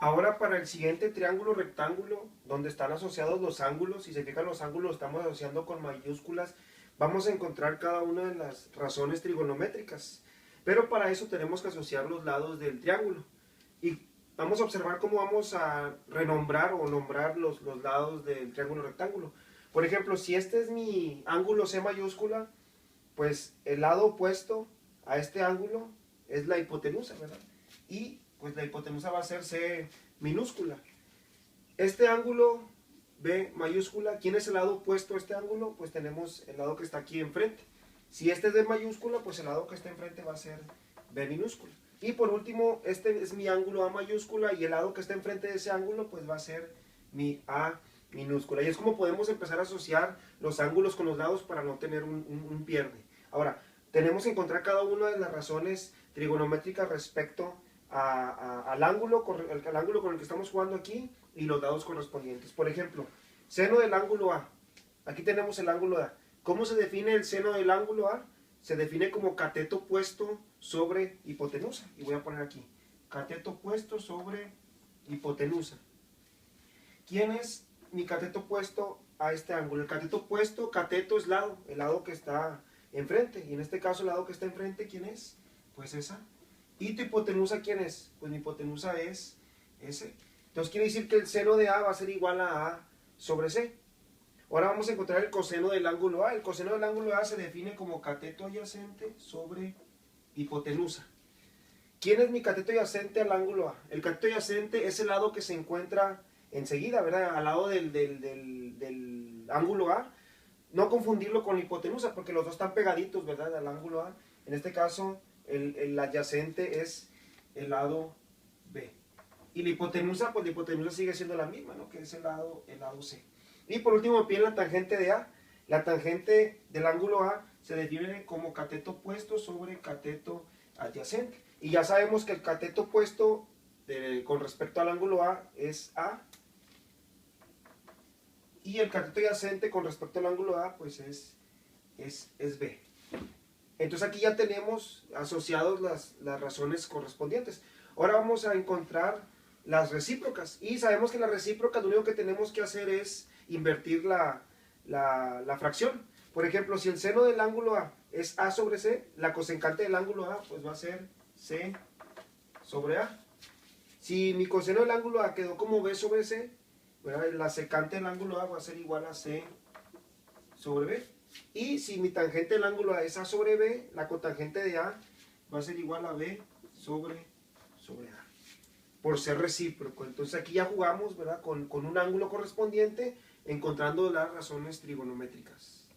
Ahora para el siguiente triángulo rectángulo, donde están asociados los ángulos, si se fijan los ángulos los estamos asociando con mayúsculas, vamos a encontrar cada una de las razones trigonométricas. Pero para eso tenemos que asociar los lados del triángulo. Y vamos a observar cómo vamos a renombrar o nombrar los lados del triángulo rectángulo. Por ejemplo, si este es mi ángulo C mayúscula, pues el lado opuesto a este ángulo es la hipotenusa, ¿verdad? Y pues la hipotenusa va a ser C minúscula. Este ángulo B mayúscula, ¿quién es el lado opuesto a este ángulo? Pues tenemos el lado que está aquí enfrente. Si este es B mayúscula, pues el lado que está enfrente va a ser B minúscula. Y por último, este es mi ángulo A mayúscula y el lado que está enfrente de ese ángulo pues va a ser mi A minúscula. Y es como podemos empezar a asociar los ángulos con los lados para no tener un pierde. Ahora, tenemos que encontrar cada una de las razones trigonométricas respecto al ángulo con el que estamos jugando aquí y los lados correspondientes. Por ejemplo, seno del ángulo A. Aquí tenemos el ángulo A. ¿Cómo se define el seno del ángulo A? Se define como cateto puesto sobre hipotenusa. Y voy a poner aquí, cateto puesto sobre hipotenusa. ¿Quién es mi cateto puesto a este ángulo? El cateto puesto, cateto es lado, el lado que está enfrente. Y en este caso el lado que está enfrente, ¿quién es? Pues esa. ¿Y tu hipotenusa quién es? Pues mi hipotenusa es ese. Entonces quiere decir que el seno de A va a ser igual a sobre C. Ahora vamos a encontrar el coseno del ángulo A. El coseno del ángulo A se define como cateto adyacente sobre hipotenusa. ¿Quién es mi cateto adyacente al ángulo A? El cateto adyacente es el lado que se encuentra enseguida, ¿verdad? Al lado del ángulo A. No confundirlo con la hipotenusa, porque los dos están pegaditos, ¿verdad? Al ángulo A. En este caso, el adyacente es el lado B. Y la hipotenusa, pues la hipotenusa sigue siendo la misma, ¿no? Que es el lado C. Y por último, piden la tangente de A. La tangente del ángulo A se define como cateto opuesto sobre cateto adyacente. Y ya sabemos que el cateto opuesto con respecto al ángulo A es A. Y el cateto adyacente con respecto al ángulo A, pues es B. Entonces aquí ya tenemos asociados las razones correspondientes. Ahora vamos a encontrar las recíprocas. Y sabemos que las recíprocas lo único que tenemos que hacer es invertir la fracción. Por ejemplo, si el seno del ángulo A es A sobre C, la cosecante del ángulo A pues va a ser C sobre A. Si mi coseno del ángulo A quedó como B sobre C, ¿verdad? La secante del ángulo A va a ser igual a C sobre B. Y si mi tangente del ángulo A es A sobre B, la cotangente de A va a ser igual a B sobre A. Por ser recíproco. Entonces aquí ya jugamos, ¿verdad? Con un ángulo correspondiente, encontrando las razones trigonométricas.